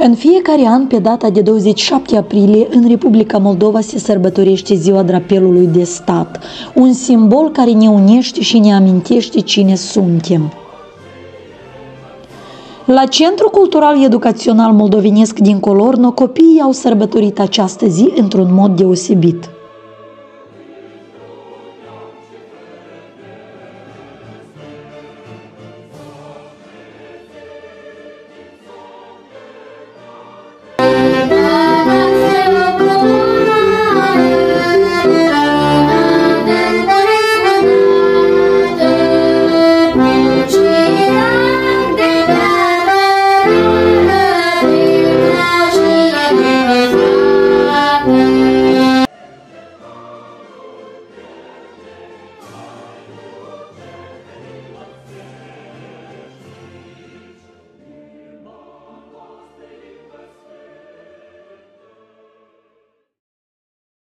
În fiecare an, pe data de 27 aprilie, în Republica Moldova se sărbătorește Ziua Drapelului de Stat, un simbol care ne unește și ne amintește cine suntem. La Centrul Cultural Educațional Moldovenesc din Colorno, copiii au sărbătorit această zi într-un mod deosebit.